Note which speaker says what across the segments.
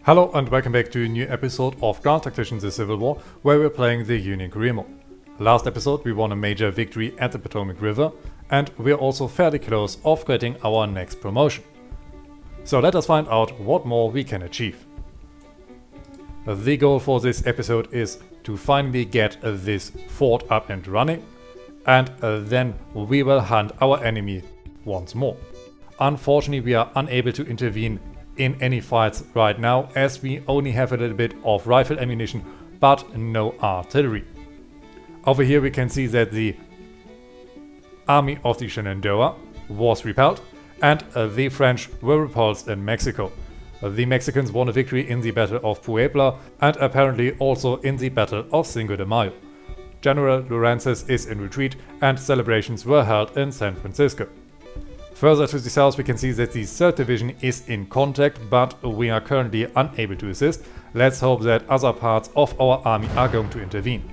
Speaker 1: Hello and welcome back to a new episode of Tactician the Civil War, where we're playing the Union Career Mode. Last episode we won a major victory at the Potomac River, and we're also fairly close of getting our next promotion. So let us find out what more we can achieve. The goal for this episode is to finally get this fort up and running, and then we will hunt our enemy once more. Unfortunately, we are unable to intervene in any fights right now, as we only have a little bit of rifle ammunition but no artillery. Over here we can see that the army of the Shenandoah was repelled and the French were repulsed in Mexico. The Mexicans won a victory in the Battle of Puebla and apparently also in the Battle of Cinco de Mayo. General Lawrence is in retreat and celebrations were held in San Francisco. Further to the south we can see that the 3rd Division is in contact, but we are currently unable to assist. Let's hope that other parts of our army are going to intervene.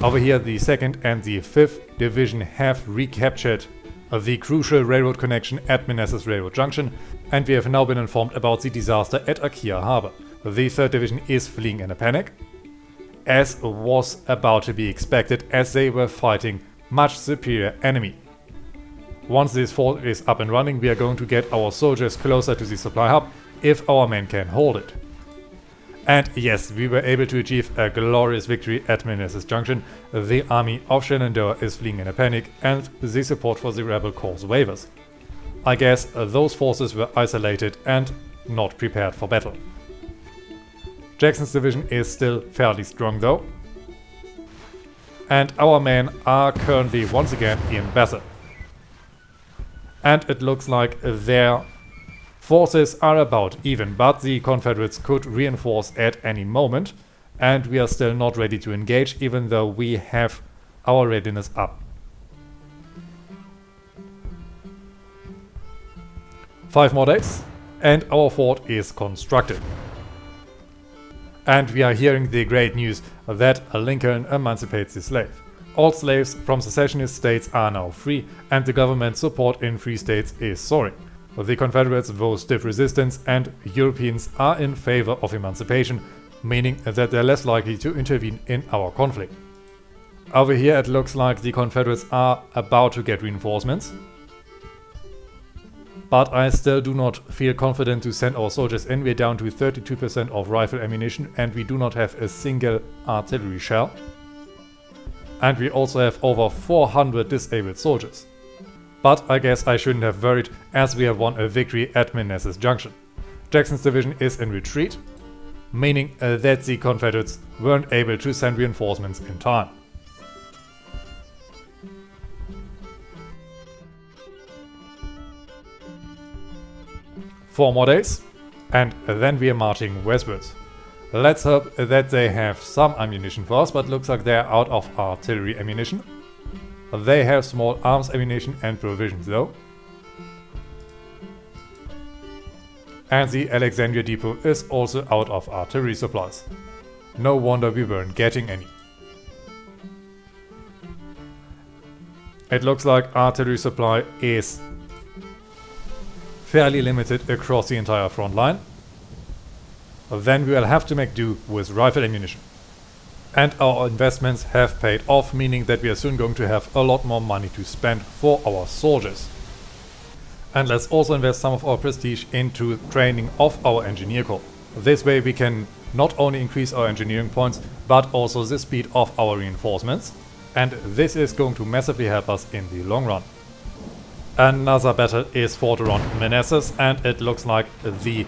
Speaker 1: Over here the 2nd and the 5th Division have recaptured the crucial railroad connection at Manassas Railroad Junction, and we have now been informed about the disaster at Akia Harbor. The 3rd Division is fleeing in a panic, as was about to be expected, as they were fighting much superior enemy. Once this fort is up and running, we are going to get our soldiers closer to the supply hub if our men can hold it. And yes, we were able to achieve a glorious victory at Manassas Junction. The army of Shenandoah is fleeing in a panic and the support for the rebel cause wavers. I guess those forces were isolated and not prepared for battle. Jackson's division is still fairly strong though. And our men are currently once again in battle. And it looks like their forces are about even, but the Confederates could reinforce at any moment, and we are still not ready to engage, even though we have our readiness up. 5 more days, and our fort is constructed. And we are hearing the great news that Lincoln emancipates the slave. All slaves from secessionist states are now free, and the government support in free states is soaring. The Confederates vow stiff resistance, and Europeans are in favor of emancipation, meaning that they're less likely to intervene in our conflict. Over here it looks like the Confederates are about to get reinforcements, but I still do not feel confident to send our soldiers in. We're down to 32% of rifle ammunition, and we do not have a single artillery shell. And we also have over 400 disabled soldiers. But I guess I shouldn't have worried, as we have won a victory at Manassas Junction. Jackson's division is in retreat, meaning that the Confederates weren't able to send reinforcements in time. Four more days, and then we are marching westwards. Let's hope that they have some ammunition for us, but looks like they're out of artillery ammunition. They have small arms ammunition and provisions though. And the Alexandria depot is also out of artillery supplies. No wonder we weren't getting any. It looks like artillery supply is fairly limited across the entire front line. Then we will have to make do with rifle ammunition. And our investments have paid off, meaning that we are soon going to have a lot more money to spend for our soldiers. And let's also invest some of our prestige into training of our engineer corps. This way we can not only increase our engineering points, but also the speed of our reinforcements. And this is going to massively help us in the long run. Another battle is fought around Manassas, and it looks like the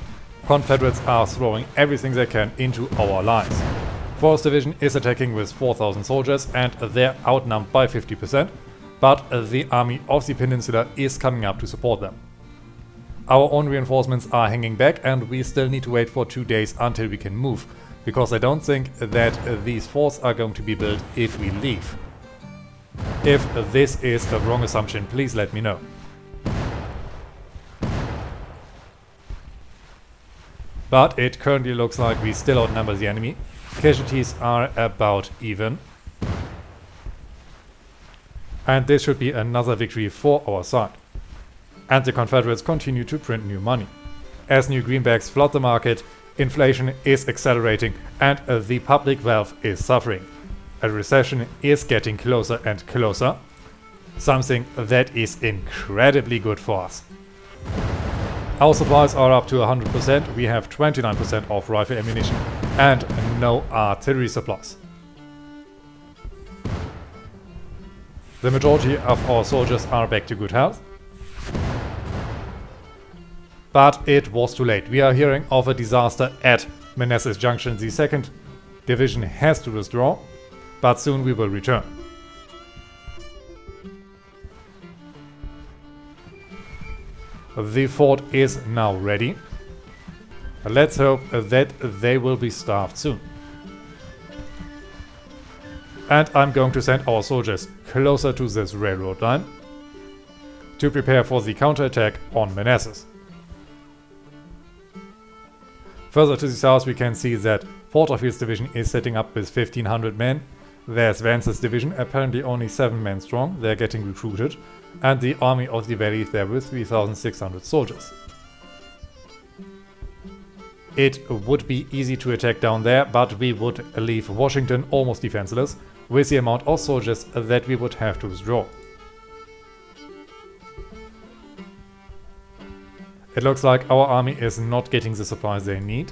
Speaker 1: Confederates are throwing everything they can into our lines. 4th Division is attacking with 4,000 soldiers, and they're outnumbered by 50%, but the army of the peninsula is coming up to support them. Our own reinforcements are hanging back, and we still need to wait for 2 days until we can move, because I don't think that these forts are going to be built if we leave. If this is a wrong assumption, please let me know. But it currently looks like we still outnumber the enemy. Casualties are about even. And this should be another victory for our side. And the Confederates continue to print new money. As new greenbacks flood the market, Inflation is accelerating and the public wealth is suffering. A recession is getting closer and closer, something that is incredibly good for us. Our supplies are up to 100%, we have 29% of rifle ammunition and no artillery supplies. The majority of our soldiers are back to good health. But it was too late. We are hearing of a disaster at Manassas Junction. The 2nd Division has to withdraw, but soon we will return. The fort is now ready. Let's hope that they will be starved soon. And I'm going to send our soldiers closer to this railroad line to prepare for the counterattack on Manassas. Further to the south we can see that Porterfield's division is setting up with 1500 men. There's Vance's division, apparently only 7 men strong, they're getting recruited. And the army of the valley there with 3600 soldiers. It would be easy to attack down there, but we would leave Washington almost defenseless with the amount of soldiers that we would have to withdraw. It looks like our army is not getting the supplies they need.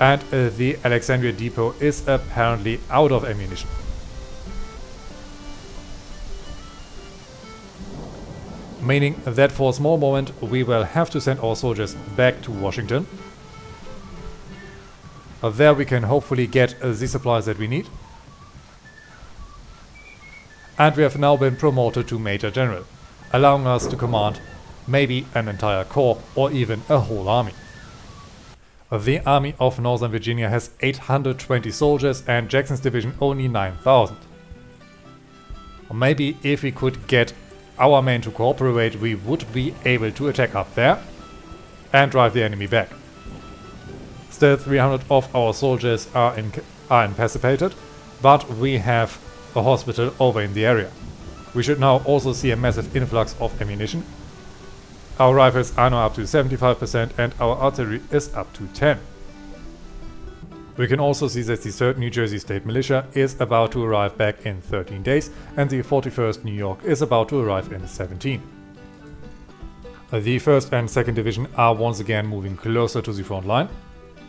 Speaker 1: And the Alexandria depot is apparently out of ammunition. Meaning that for a small moment we will have to send our soldiers back to Washington. There we can hopefully get the supplies that we need. And we have now been promoted to Major General, allowing us to command maybe an entire corps or even a whole army. The army of Northern Virginia has 820 soldiers and Jackson's division only 9,000. Maybe if we could get our men to cooperate, we would be able to attack up there and drive the enemy back. Still 300 of our soldiers are incapacitated, but we have a hospital over in the area. We should now also see a massive influx of ammunition. Our rifles are now up to 75% and our artillery is up to 10. We can also see that the 3rd New Jersey State Militia is about to arrive back in 13 days and the 41st New York is about to arrive in 17. The 1st and 2nd Division are once again moving closer to the front line,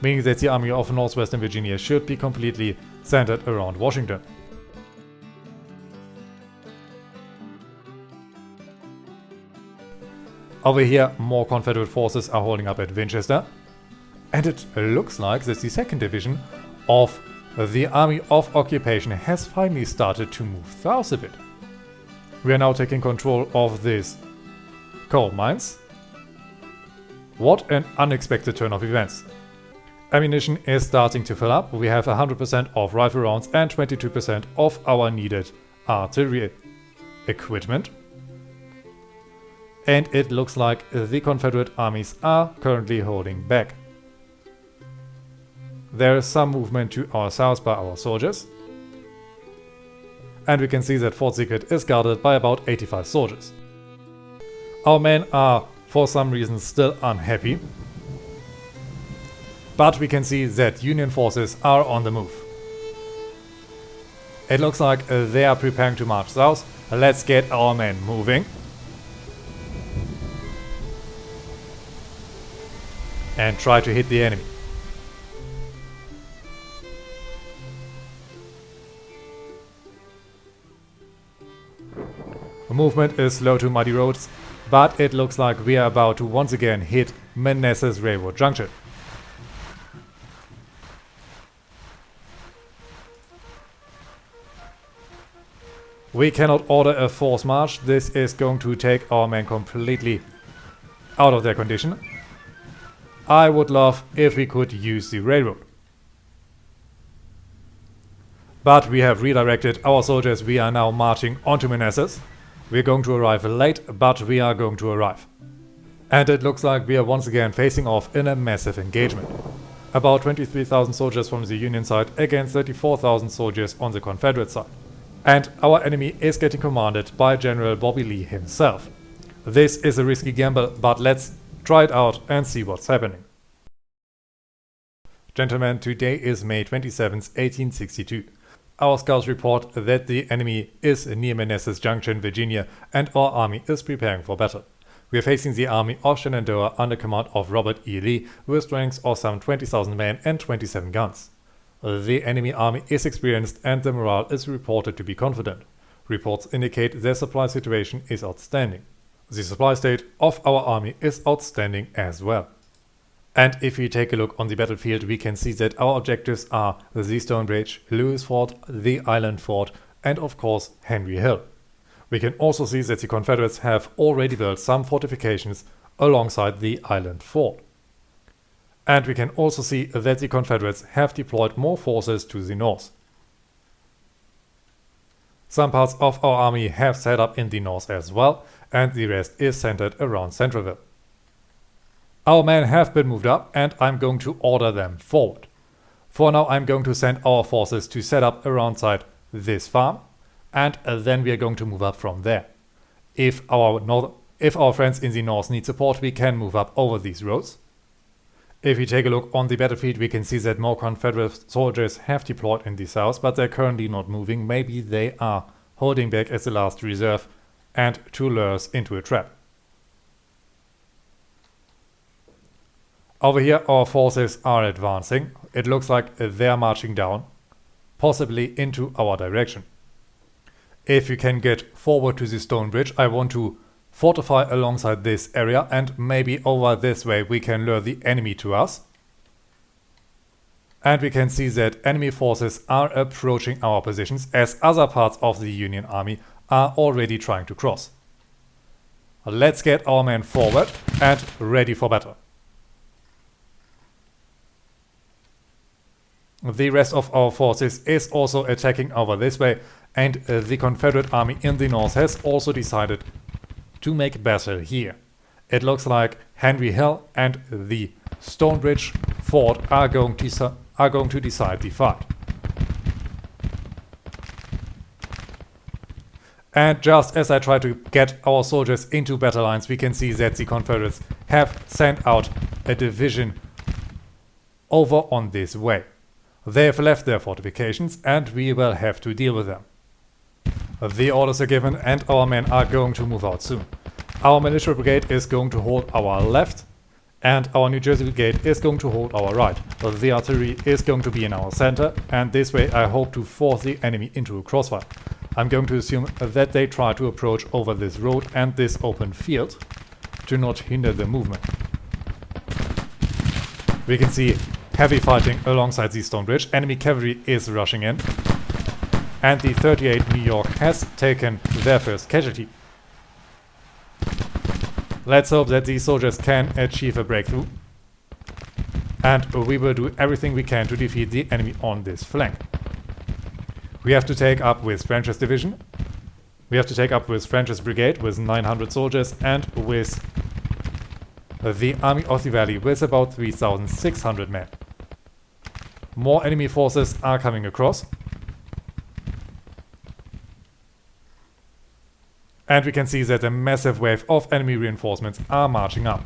Speaker 1: meaning that the army of Northwestern Virginia should be completely centered around Washington. Over here, more Confederate forces are holding up at Winchester. And it looks like that the 2nd Division of the Army of Occupation has finally started to move south a bit. We are now taking control of these coal mines. What an unexpected turn of events. Ammunition is starting to fill up. We have 100% of rifle rounds and 22% of our needed artillery equipment. And it looks like the Confederate armies are currently holding back. There is some movement to our south by our soldiers. And we can see that Fort Secret is guarded by about 85 soldiers. Our men are, for some reason, still unhappy. But we can see that Union forces are on the move. It looks like they are preparing to march south. Let's get our men moving. And try to hit the enemy. Movement is slow to muddy roads, but it looks like we are about to once again hit Manassas Railroad Junction. We cannot order a forced march. This is going to take our men completely out of their condition. I would love if we could use the railroad. But we have redirected our soldiers. We are now marching onto Manassas. We're going to arrive late, but we are going to arrive. And it looks like we are once again facing off in a massive engagement. About 23,000 soldiers from the Union side against 34,000 soldiers on the Confederate side. And our enemy is getting commanded by General Bobby Lee himself. This is a risky gamble, but let's try it out and see what's happening. Gentlemen, today is May 27th, 1862. Our scouts report that the enemy is near Manassas Junction, Virginia, and our army is preparing for battle. We are facing the army of Shenandoah under command of Robert E. Lee with strengths of some 20,000 men and 27 guns. The enemy army is experienced and the morale is reported to be confident. Reports indicate their supply situation is outstanding. The supply state of our army is outstanding as well. And if we take a look on the battlefield, we can see that our objectives are the Stone Bridge, Lewis Fort, the Island Fort, and of course Henry Hill. We can also see that the Confederates have already built some fortifications alongside the Island Fort. And we can also see that the Confederates have deployed more forces to the north. Some parts of our army have set up in the north as well, and the rest is centered around Centralville. Our men have been moved up and I'm going to order them forward. For now I'm going to send our forces to set up around this farm, and then we are going to move up from there. If our friends in the north need support, we can move up over these roads. If we take a look on the battlefield, we can see that more Confederate soldiers have deployed in the south, but they're currently not moving. Maybe they are holding back as the last reserve and to lure us into a trap. Over here our forces are advancing. It looks like they're marching down, possibly into our direction. If we can get forward to the stone bridge, I want to fortify alongside this area, and maybe over this way we can lure the enemy to us. And we can see that enemy forces are approaching our positions as other parts of the Union Army are already trying to cross. Let's get our men forward and ready for battle. The rest of our forces is also attacking over this way, and the Confederate army in the north has also decided to make battle here. It looks like Henry Hill and the Stonebridge Fort are going to decide the fight. And just as I try to get our soldiers into battle lines, we can see that the Confederates have sent out a division over on this way. They have left their fortifications and we will have to deal with them. The orders are given and our men are going to move out soon. Our militia brigade is going to hold our left and our New Jersey brigade is going to hold our right. The artillery is going to be in our center, and this way I hope to force the enemy into a crossfire. I'm going to assume that they try to approach over this road and this open field to not hinder the movement. We can see heavy fighting alongside the stone bridge. Enemy cavalry is rushing in, and the 38 New York has taken their first casualty. Let's hope that these soldiers can achieve a breakthrough, and we will do everything we can to defeat the enemy on this flank. We have to take up with French's division. We have to take up with French's brigade with 900 soldiers and with the Army of the Valley with about 3,600 men. More enemy forces are coming across. And we can see that a massive wave of enemy reinforcements are marching up.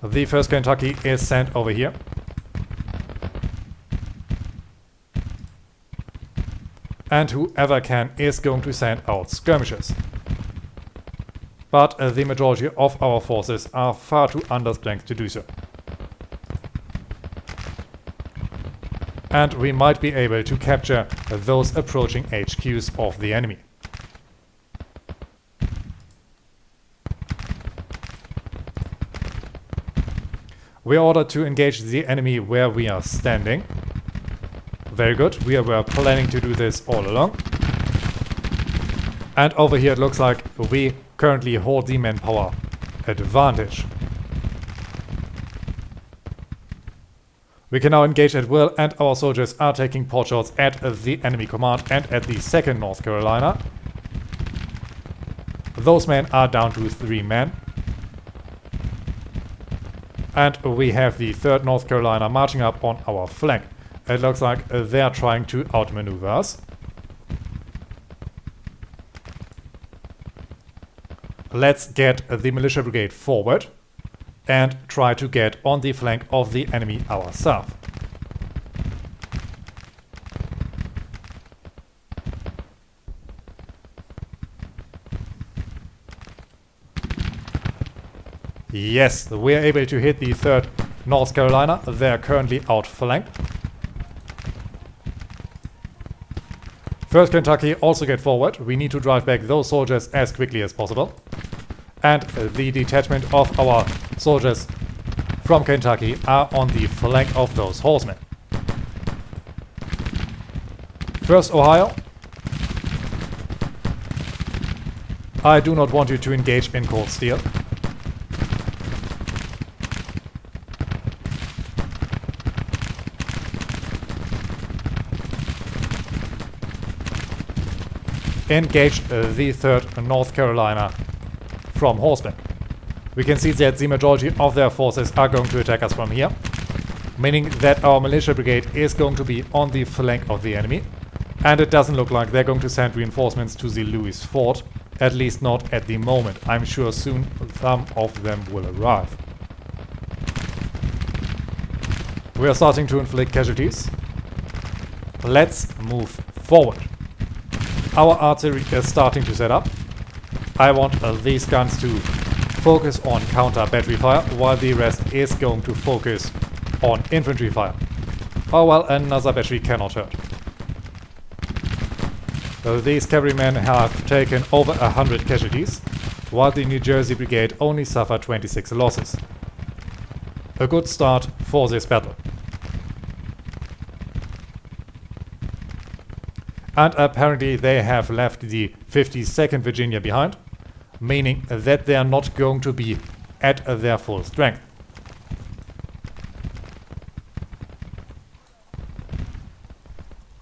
Speaker 1: The 1st Kentucky is sent over here. And whoever can is going to send out skirmishers. But the majority of our forces are far too understrength to do so. And we might be able to capture those approaching HQs of the enemy. We are ordered to engage the enemy where we are standing. Very good, we were planning to do this all along. And over here it looks like we currently hold the manpower advantage. We can now engage at will, and our soldiers are taking pot shots at the enemy command and at the 2nd North Carolina. Those men are down to 3 men. And we have the 3rd North Carolina marching up on our flank. It looks like they are trying to outmaneuver us. Let's get the militia brigade forward and try to get on the flank of the enemy ourselves. Yes, we are able to hit the 3rd North Carolina. They are currently outflanked. 1st Kentucky also get forward. We need to drive back those soldiers as quickly as possible. And the detachment of our soldiers from Kentucky are on the flank of those horsemen. 1st Ohio. I do not want you to engage in cold steel. Engage the 3rd North Carolina from horseback. We can see that the majority of their forces are going to attack us from here, meaning that our militia brigade is going to be on the flank of the enemy, and it doesn't look like they're going to send reinforcements to the Lewis Fort, at least not at the moment. I'm sure soon some of them will arrive. We are starting to inflict casualties. Let's move forward. Our artillery is starting to set up. I want these guns to focus on counter battery fire, while the rest is going to focus on infantry fire. Oh well, another battery cannot hurt. These cavalrymen have taken over 100 casualties, while the New Jersey Brigade only suffered 26 losses. A good start for this battle. And apparently they have left the 52nd Virginia behind, meaning that they are not going to be at their full strength.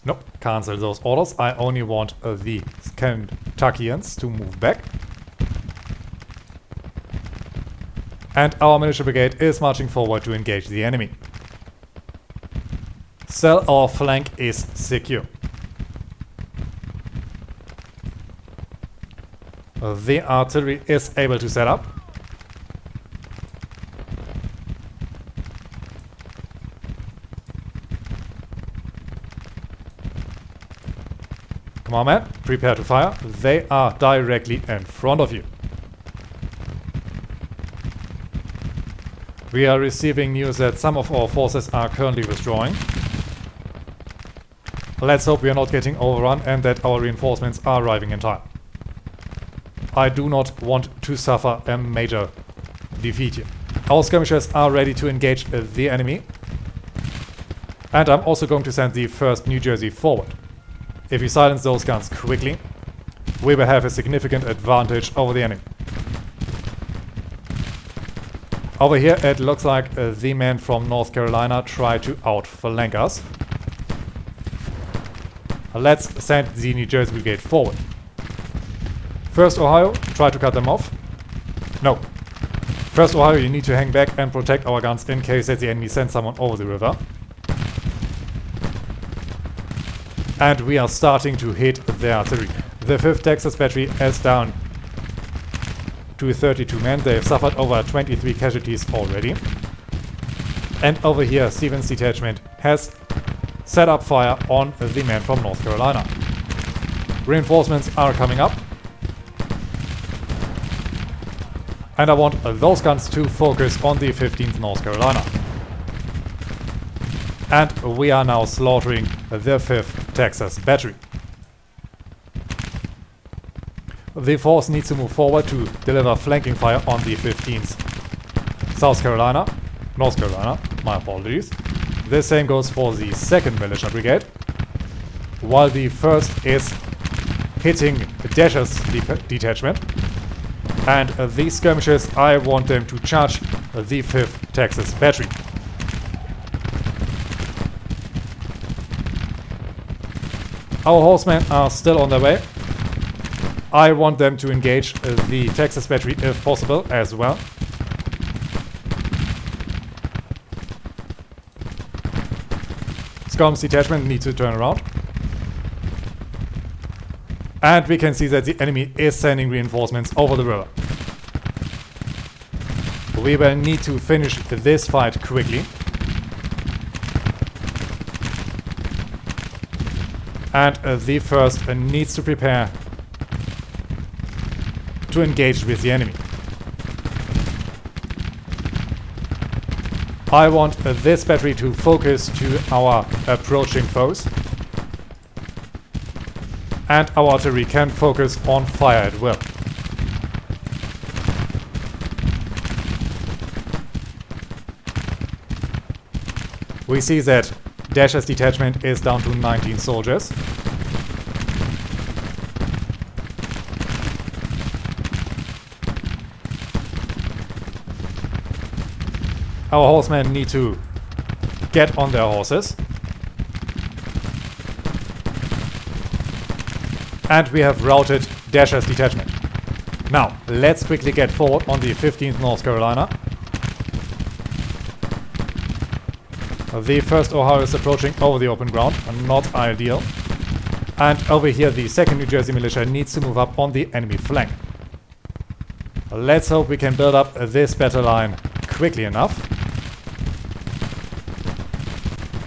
Speaker 1: Nope, cancel those orders. I only want the Kentuckians to move back. And our militia brigade is marching forward to engage the enemy. So our flank is secure. The artillery is able to set up. Come on, man, prepare to fire. They are directly in front of you. We are receiving news that some of our forces are currently withdrawing. Let's hope we are not getting overrun and that our reinforcements are arriving in time. I do not want to suffer a major defeat here. Our skirmishers are ready to engage the enemy. And I'm also going to send the 1st New Jersey forward. If we silence those guns quickly, we will have a significant advantage over the enemy. Over here it looks like the men from North Carolina try to outflank us. Let's send the New Jersey Brigade forward. 1st Ohio, try to cut them off. No. 1st Ohio, you need to hang back and protect our guns in case that the enemy sends someone over the river. And we are starting to hit the artillery. The 5th Texas Battery is down to 32 men. They have suffered over 23 casualties already. And over here, Stevens' detachment has set up fire on the men from North Carolina. Reinforcements are coming up. And I want those guns to focus on the 15th North Carolina. And we are now slaughtering the 5th Texas Battery. The force needs to move forward to deliver flanking fire on the 15th South Carolina, North Carolina, my apologies. The same goes for the 2nd Militia Brigade, while the 1st is hitting Dasher's detachment. And these skirmishers, I want them to charge the 5th Texas Battery. Our horsemen are still on their way. I want them to engage the Texas Battery if possible as well. Scout's detachment needs to turn around. And we can see that the enemy is sending reinforcements over the river. We will need to finish this fight quickly. And the first needs to prepare to engage with the enemy. I want this battery to focus to our approaching foes. And our artillery can focus on fire at will. We see that Dasher's detachment is down to 19 soldiers. Our horsemen need to get on their horses. And we have routed Dasher's detachment. Now, let's quickly get forward on the 15th North Carolina. The 1st Ohio is approaching over the open ground, not ideal. And over here the 2nd New Jersey Militia needs to move up on the enemy flank. Let's hope we can build up this battle line quickly enough.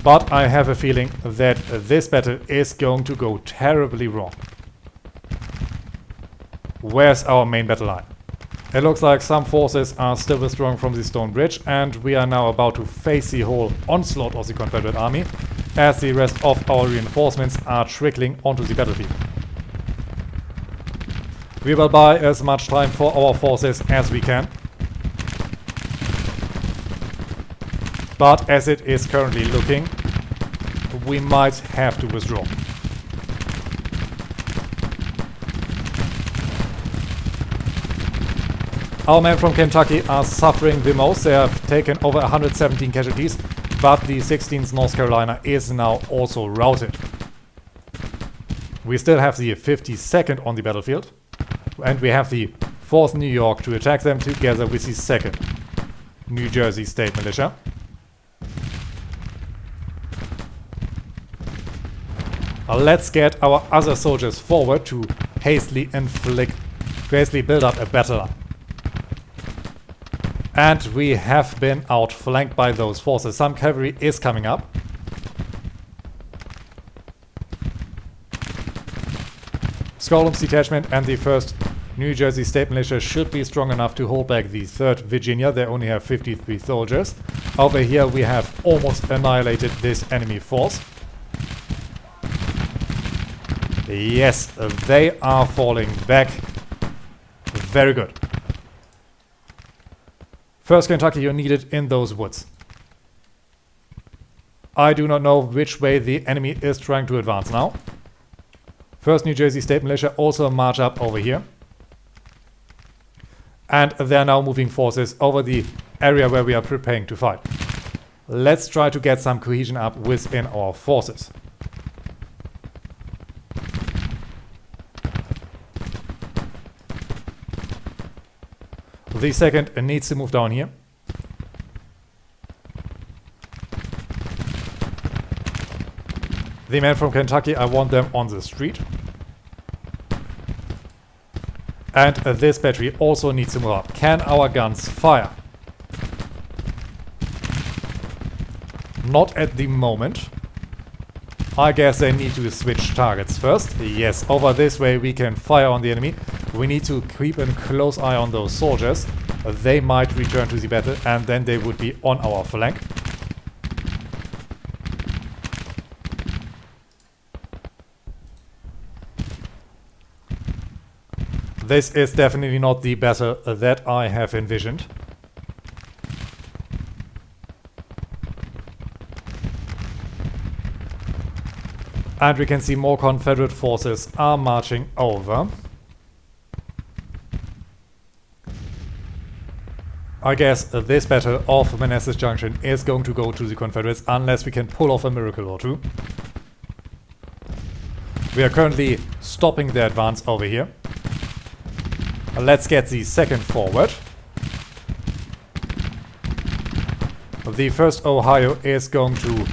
Speaker 1: But I have a feeling that this battle is going to go terribly wrong. Where's our main battle line? It looks like some forces are still withdrawing from the stone bridge, and we are now about to face the whole onslaught of the Confederate army as the rest of our reinforcements are trickling onto the battlefield. We will buy as much time for our forces as we can. But as it is currently looking, we might have to withdraw. Our men from Kentucky are suffering the most. They have taken over 117 casualties, but the 16th North Carolina is now also routed. We still have the 52nd on the battlefield, and we have the 4th New York to attack them together with the 2nd New Jersey State Militia. Let's get our other soldiers forward to hastily build up a battle line. And we have been outflanked by those forces. Some cavalry is coming up. Scout's detachment and the 1st New Jersey State Militia should be strong enough to hold back the 3rd Virginia. They only have 53 soldiers. Over here we have almost annihilated this enemy force. Yes, they are falling back. Very good. 1st Kentucky, you're needed in those woods. I do not know which way the enemy is trying to advance now. 1st New Jersey State Militia also march up over here. And they're now moving forces over the area where we are preparing to fight. Let's try to get some cohesion up within our forces. The 2nd needs to move down here. The men from Kentucky, I want them on the street. And this battery also needs to move up. Can our guns fire? Not at the moment. I guess they need to switch targets first. Yes, over this way we can fire on the enemy. We need to keep a close eye on those soldiers. They might return to the battle and then they would be on our flank. This is definitely not the battle that I have envisioned. And we can see more Confederate forces are marching over. I guess this battle of Manassas Junction is going to go to the Confederates unless we can pull off a miracle or two. We are currently stopping the advance over here. Let's get the 2nd forward. The 1st Ohio is going to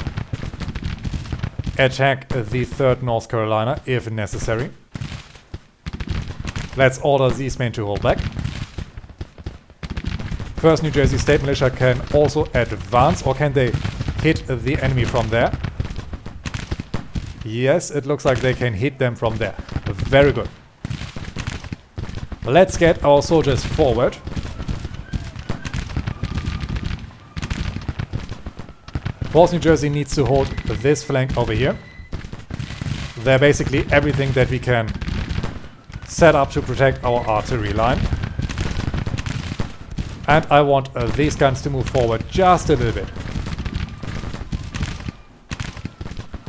Speaker 1: attack the 3rd North Carolina if necessary. Let's order these men to hold back. 1st New Jersey State Militia can also advance, or can they hit the enemy from there? Yes, it looks like they can hit them from there. Very good. Let's get our soldiers forward. Fourth New Jersey needs to hold this flank over here. They're basically everything that we can set up to protect our artillery line. And I want these guns to move forward just a little bit.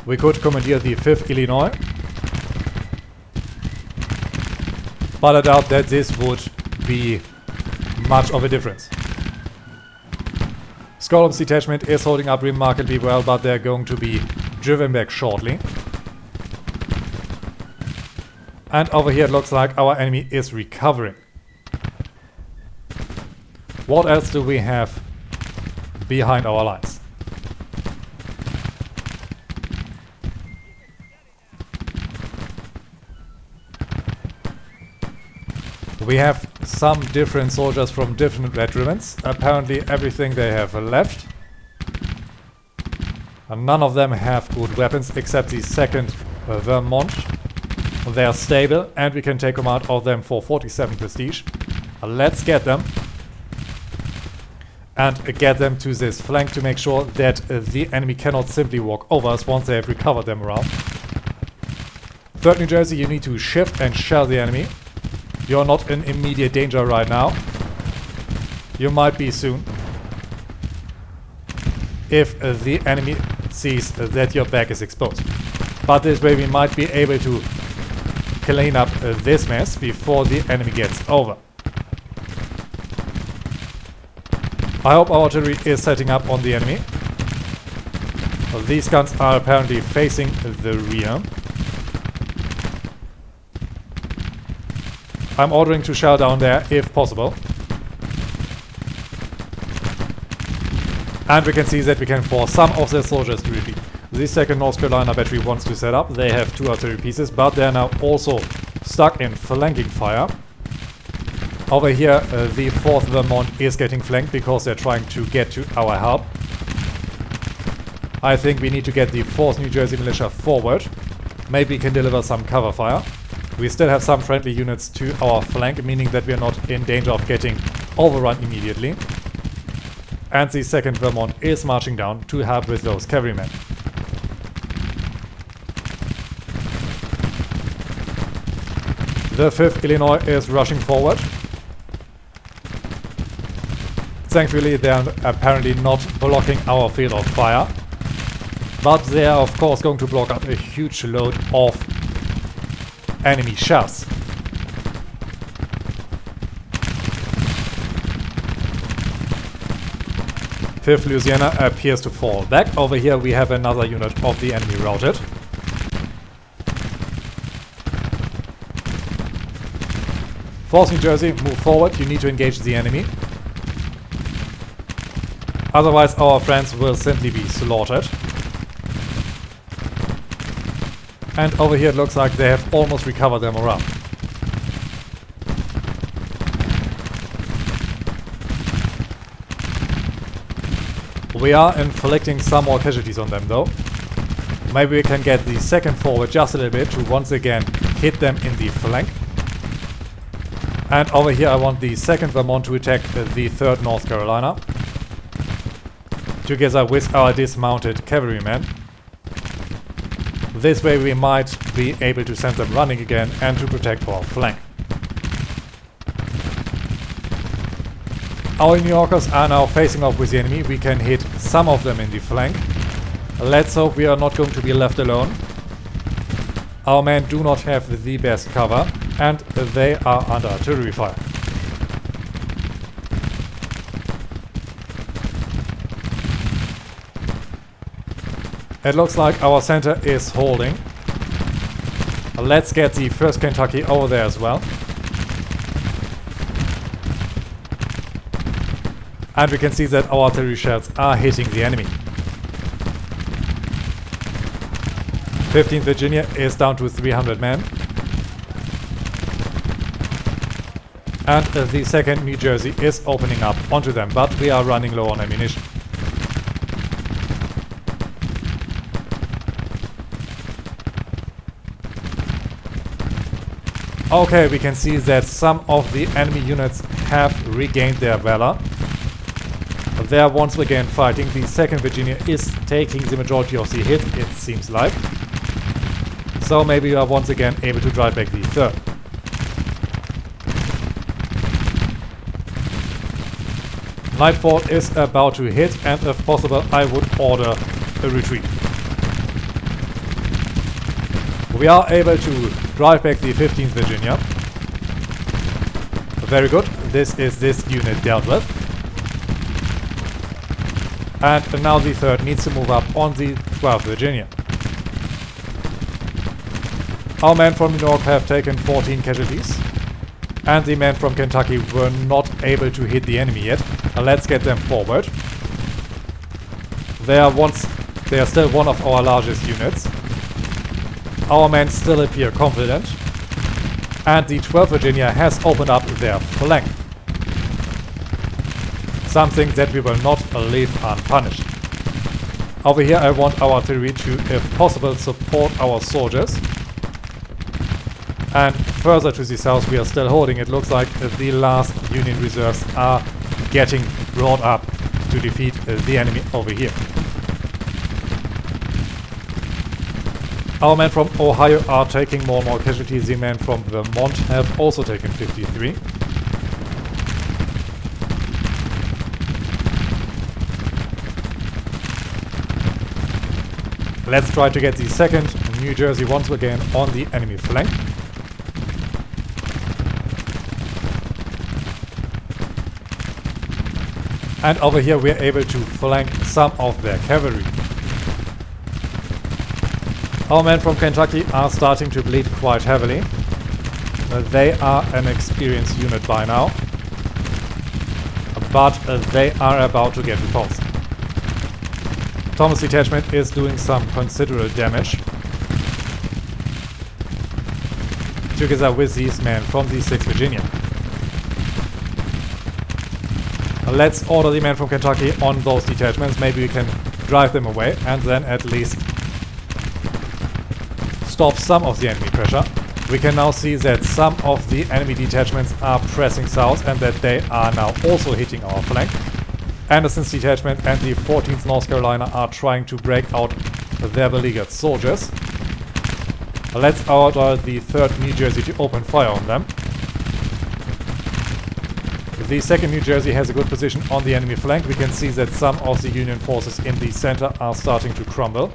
Speaker 1: We could commandeer the 5th Illinois, but I doubt that this would be much of a difference. Skolom's detachment is holding up remarkably well, but they're going to be driven back shortly. And over here it looks like our enemy is recovering. What else do we have behind our lines? We have some different soldiers from different regiments. Apparently everything they have left. And none of them have good weapons except the 2nd Vermont. They are stable and we can take command of them for 47 prestige. Let's get them. And get them to this flank to make sure that the enemy cannot simply walk over us once they have recovered them around. 3rd New Jersey, you need to shift and shell the enemy. You're not in immediate danger right now. You might be soon. If the enemy sees that your back is exposed. But this way we might be able to clean up this mess before the enemy gets over. I hope our artillery is setting up on the enemy. These guns are apparently facing the rear. I'm ordering to shell down there if possible. And we can see that we can force some of their soldiers to retreat. The 2nd North Carolina battery wants to set up. They have 2 artillery pieces, but they're now also stuck in flanking fire. Over here, the 4th Vermont is getting flanked because they're trying to get to our help. I think we need to get the 4th New Jersey Militia forward. Maybe we can deliver some cover fire. We still have some friendly units to our flank, meaning that we are not in danger of getting overrun immediately. And the 2nd Vermont is marching down to help with those cavalrymen. The 5th Illinois is rushing forward. Thankfully, they are apparently not blocking our field of fire. But they are of course going to block up a huge load of enemy shells. Fifth Louisiana appears to fall back. Over here we have another unit of the enemy routed. Fourth New Jersey, move forward. You need to engage the enemy. Otherwise our friends will simply be slaughtered. And over here it looks like they have almost recovered their morale. We are inflicting some more casualties on them though. Maybe we can get the 2nd forward just a little bit to once again hit them in the flank. And over here I want the 2nd Vermont to attack the 3rd North Carolina. Together with our dismounted cavalrymen. This way we might be able to send them running again and to protect our flank. Our New Yorkers are now facing off with the enemy. We can hit some of them in the flank. Let's hope we are not going to be left alone. Our men do not have the best cover and they are under artillery fire. It looks like our center is holding. Let's get the 1st Kentucky over there as well. And we can see that our artillery shells are hitting the enemy. 15th Virginia is down to 300 men. And the 2nd New Jersey is opening up onto them, but we are running low on ammunition. Okay, we can see that some of the enemy units have regained their valor. They are once again fighting. The 2nd Virginia is taking the majority of the hit, it seems like. So maybe we are once again able to drive back the 3rd. Nightfall is about to hit, and if possible I would order a retreat. We are able to drive back the 15th Virginia. Very good. This is this unit dealt with. And now the 3rd needs to move up on the 12th Virginia. Our men from New York have taken 14 casualties. And the men from Kentucky were not able to hit the enemy yet. Let's get them forward. They are still one of our largest units. Our men still appear confident. And the 12th Virginia has opened up their flank. Something that we will not leave unpunished. Over here I want our artillery to, if possible, support our soldiers. And further to the south we are still holding. It looks like the last Union reserves are getting brought up to defeat the enemy over here. Our men from Ohio are taking more and more casualties. The men from Vermont have also taken 53. Let's try to get the 2nd New Jersey once again on the enemy flank. And over here we are able to flank some of their cavalry. Our men from Kentucky are starting to bleed quite heavily. They are an experienced unit by now. But they are about to get repulsed. Thomas' detachment is doing some considerable damage. Together with these men from the 6th Virginia. Let's order the men from Kentucky on those detachments. Maybe we can drive them away and then at least stop some of the enemy pressure. We can now see that some of the enemy detachments are pressing south and that they are now also hitting our flank. Anderson's detachment and the 14th North Carolina are trying to break out their beleaguered soldiers. Let's order the 3rd New Jersey to open fire on them. The 2nd New Jersey has a good position on the enemy flank. We can see that some of the Union forces in the center are starting to crumble.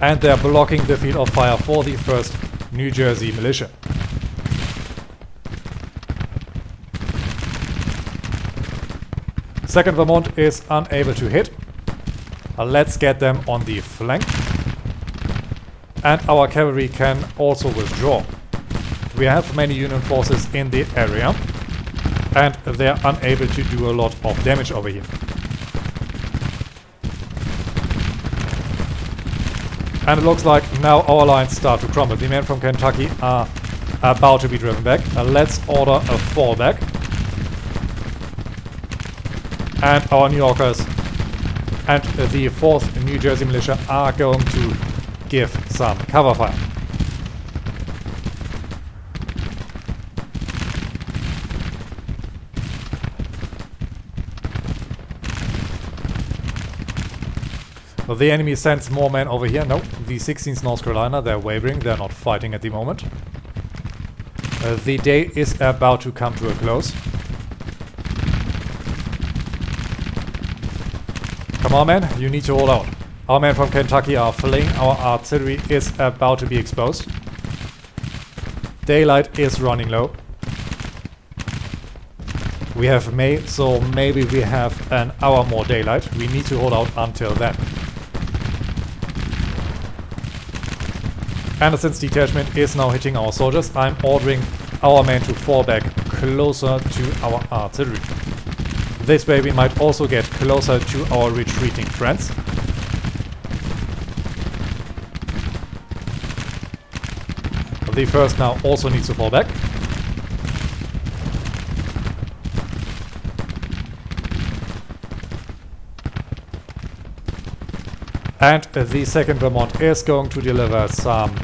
Speaker 1: And they're blocking the field of fire for the 1st New Jersey militia. Second Vermont is unable to hit. Let's get them on the flank. And our cavalry can also withdraw. We have many Union forces in the area. And they're unable to do a lot of damage over here. And it looks like now our lines start to crumble. The men from Kentucky are about to be driven back. Let's order a fallback. And our New Yorkers and the 4th New Jersey militia are going to give some cover fire. The enemy sends more men over here. No, the 16th North Carolina, they're wavering, they're not fighting at the moment. The day is about to come to a close. Come on, men, you need to hold out. Our men from Kentucky are fleeing. Our artillery is about to be exposed. Daylight is running low. We have May, so maybe we have an hour more daylight. We need to hold out until then. Anderson's detachment is now hitting our soldiers. I'm ordering our men to fall back closer to our artillery. This way we might also get closer to our retreating friends. The first now also needs to fall back. And the second Vermont is going to deliver some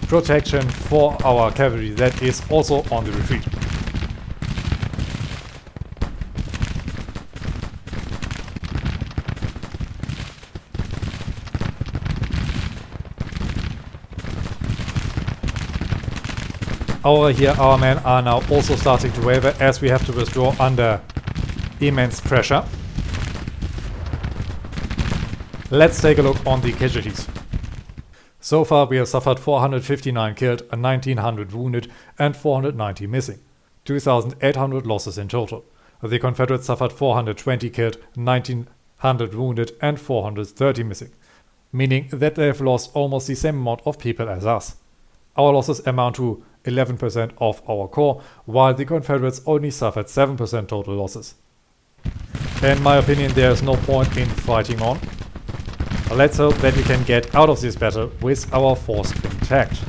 Speaker 1: protection for our cavalry that is also on the retreat. Over here our men are now also starting to waver as we have to withdraw under immense pressure. Let's take a look on the casualties. So far we have suffered 459 killed, 1900 wounded and 490 missing. 2800 losses in total. The Confederates suffered 420 killed, 1900 wounded and 430 missing. Meaning that they have lost almost the same amount of people as us. Our losses amount to 11% of our corps, while the Confederates only suffered 7% total losses. In my opinion, there is no point in fighting on. Let's hope that we can get out of this battle with our force intact.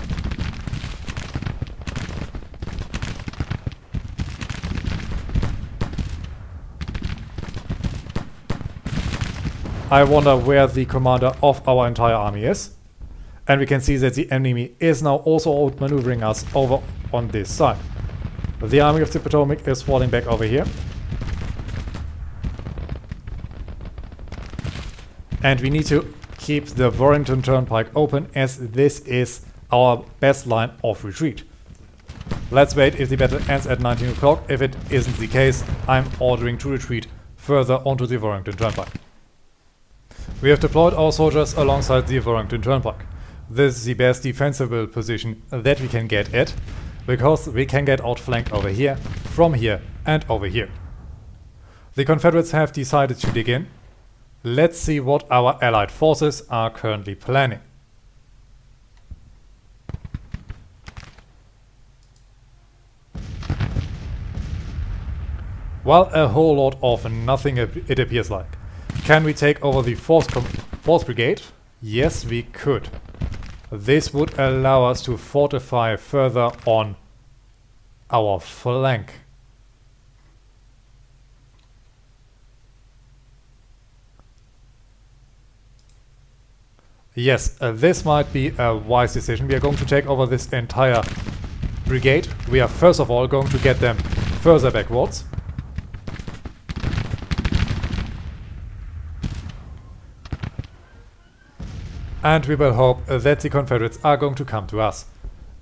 Speaker 1: I wonder where the commander of our entire army is. And we can see that the enemy is now also outmaneuvering us over on this side. The Army of the Potomac is falling back over here. And we need to keep the Warrington Turnpike open as this is our best line of retreat. Let's wait if the battle ends at 19 o'clock. If it isn't the case, I'm ordering to retreat further onto the Warrington Turnpike. We have deployed our soldiers alongside the Warrington Turnpike. This is the best defensible position that we can get at, because we can get outflanked over here, from here and over here. The Confederates have decided to dig in. Let's see what our allied forces are currently planning. Well, a whole lot of nothing it appears like. Can we take over the 4th Brigade? Yes, we could. This would allow us to fortify further on our flank. Yes, this might be a wise decision. We are going to take over this entire brigade. We are first of all going to get them further backwards. And we will hope that the Confederates are going to come to us.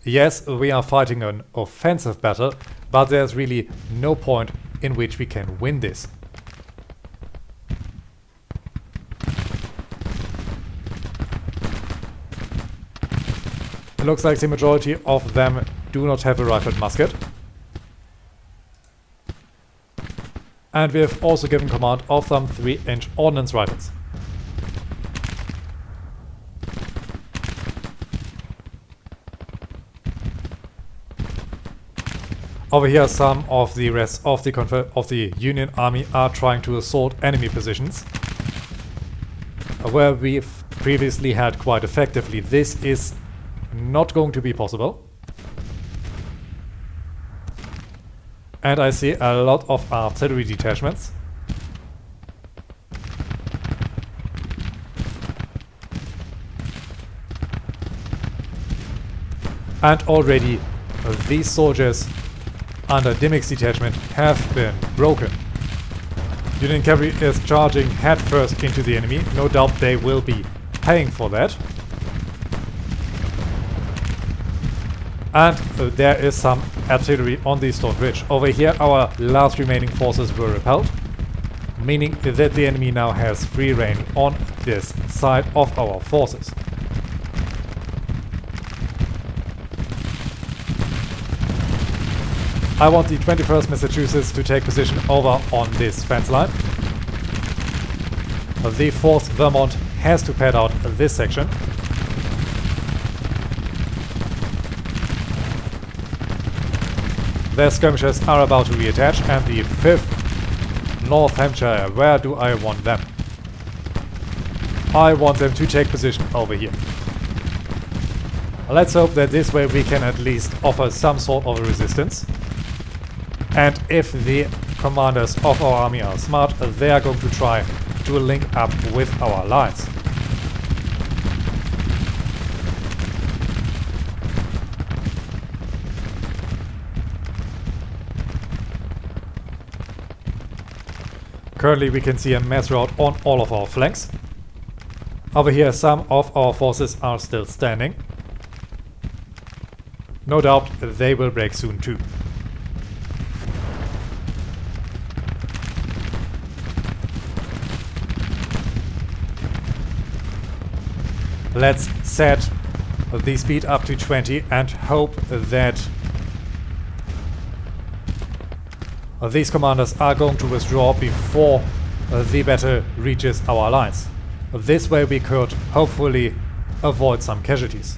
Speaker 1: Yes, we are fighting an offensive battle, but there's really no point in which we can win this. It looks like the majority of them do not have a rifled musket. And we have also given command of some 3-inch ordnance rifles. Over here, some of the rest of the Union Army are trying to assault enemy positions, where we've previously had quite effectively. This is not going to be possible. And I see a lot of artillery detachments. And already these soldiers under Dimmick's detachment have been broken. Union cavalry is charging headfirst into the enemy. No doubt they will be paying for that. And there is some artillery on the stone bridge. Over here our last remaining forces were repelled, meaning that the enemy now has free rein on this side of our forces. I want the 21st Massachusetts to take position over on this fence line. The 4th Vermont has to pad out this section. Their skirmishers are about to reattach, and the 5th North Hampshire, where do I want them? I want them to take position over here. Let's hope that this way we can at least offer some sort of a resistance. And if the commanders of our army are smart, they are going to try to link up with our lines. Currently we can see a mass rout on all of our flanks. Over here some of our forces are still standing. No doubt they will break soon too. Let's set the speed up to 20 and hope that these commanders are going to withdraw before the battle reaches our lines. This way we could hopefully avoid some casualties.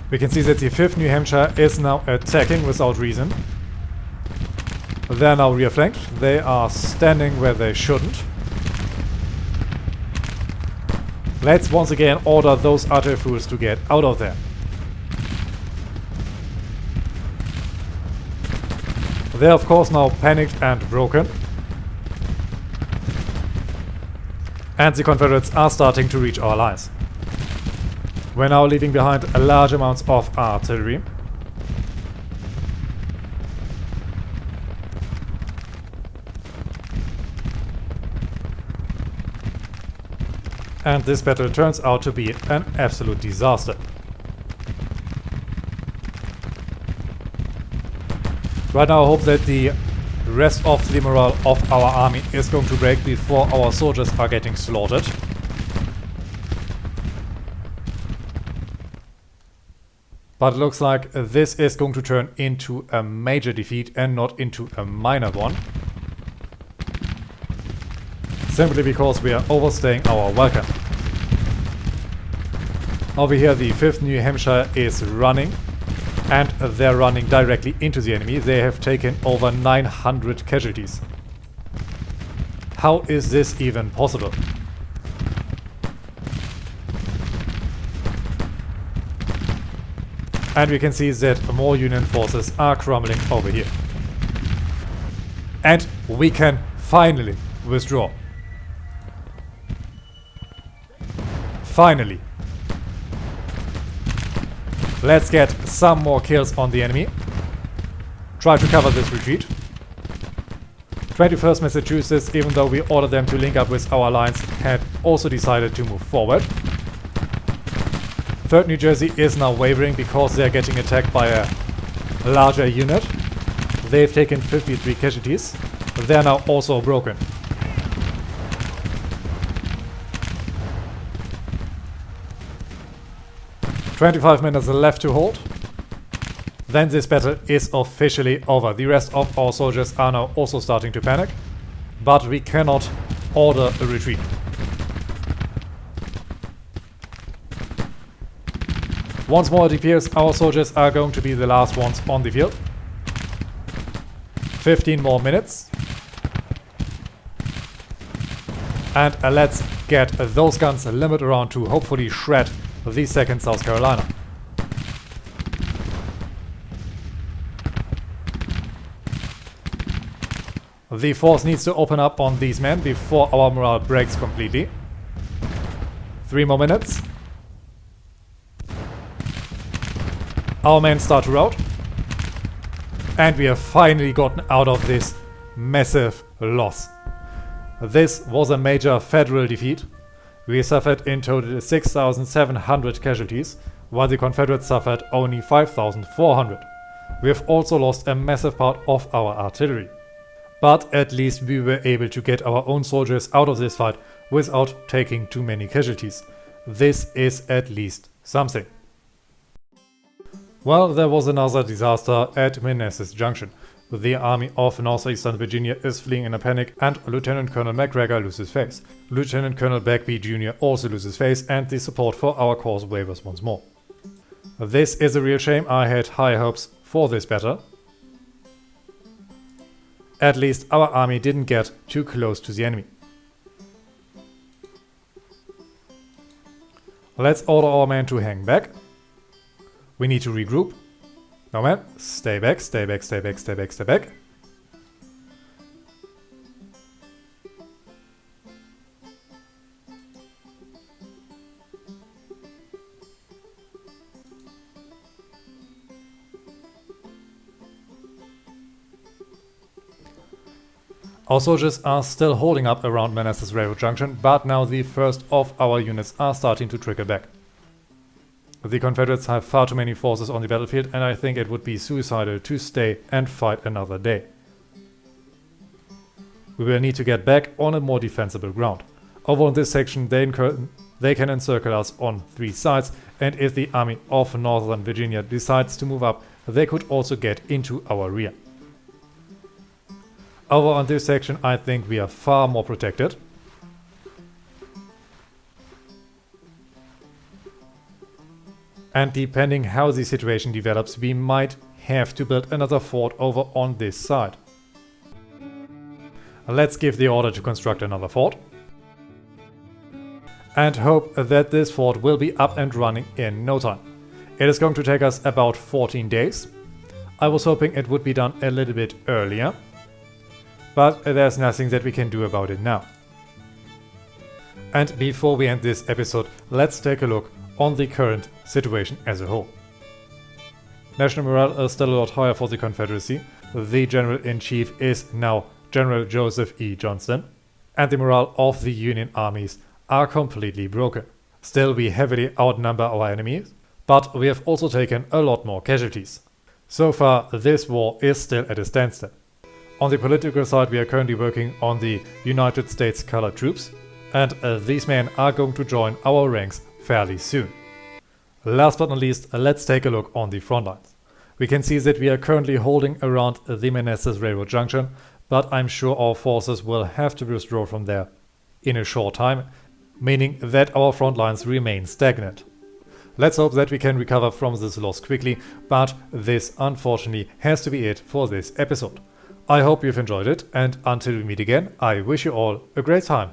Speaker 1: We can see that the 5th New Hampshire is now attacking without reason. They're now rear flanked. They are standing where they shouldn't. Let's once again order those artillery fools to get out of there. They're of course now panicked and broken. And the Confederates are starting to reach our lines. We're now leaving behind large amounts of artillery. And this battle turns out to be an absolute disaster. Right now I hope that the rest of the morale of our army is going to break before our soldiers are getting slaughtered. But it looks like this is going to turn into a major defeat and not into a minor one. Simply because we are overstaying our welcome. Over here the 5th New Hampshire is running. And they're running directly into the enemy. They have taken over 900 casualties. How is this even possible? And we can see that more Union forces are crumbling over here. And we can finally withdraw. Finally. Let's get some more kills on the enemy. Try to cover this retreat. 21st Massachusetts, even though we ordered them to link up with our lines, had also decided to move forward. 3rd New Jersey is now wavering because they're getting attacked by a larger unit. They've taken 53 casualties. They're now also broken. "25 minutes left to hold. Then this battle is officially over. The rest of our soldiers are now also starting to panic, but we cannot order a retreat. Once more it appears our soldiers are going to be the last ones on the field. 15 more minutes. And let's get those guns limit around to hopefully shred the 2nd South Carolina. The force needs to open up on these men before our morale breaks completely. 3 more minutes. Our men start to rout. And we have finally gotten out of this massive loss. This was a major federal defeat. We suffered in total 6,700 casualties, while the Confederates suffered only 5,400. We have also lost a massive part of our artillery. But at least we were able to get our own soldiers out of this fight without taking too many casualties. This is at least something. Well, there was another disaster at Manassas Junction. The army of northeastern Virginia is fleeing in a panic and Lieutenant Colonel McGregor loses face. Lieutenant Colonel Bagby Jr. also loses face and the support for our cause wavers once more. This is a real shame. I had high hopes for this battle. At least our army didn't get too close to the enemy. Let's order our men to hang back. We need to regroup. No man, stay back, stay back, stay back, stay back, stay back. Our soldiers are still holding up around Manassas railroad junction, but now the first of our units are starting to trickle back. The Confederates have far too many forces on the battlefield, and I think it would be suicidal to stay and fight another day. We will need to get back on a more defensible ground. Over in this section they can encircle us on 3 sides, and if the army of Northern Virginia decides to move up, they could also get into our rear. Over on this section I think we are far more protected. And depending how the situation develops, we might have to build another fort over on this side. Let's give the order to construct another fort. And hope that this fort will be up and running in no time. It is going to take us about 14 days. I was hoping it would be done a little bit earlier, but there's nothing that we can do about it now. And before we end this episode, let's take a look on the current situation as a whole. National morale is still a lot higher for the Confederacy. The General-in-Chief is now General Joseph E. Johnston, and the morale of the Union armies are completely broken. Still, we heavily outnumber our enemies, but we have also taken a lot more casualties. So far, this war is still at a standstill. On the political side, we are currently working on the United States Colored Troops, and these men are going to join our ranks fairly soon. Last but not least, let's take a look on the front lines. We can see that we are currently holding around the Manassas railroad junction, but I'm sure our forces will have to withdraw from there in a short time, meaning that our front lines remain stagnant. Let's hope that we can recover from this loss quickly, but this unfortunately has to be it for this episode. I hope you've enjoyed it, and until we meet again, I wish you all a great time.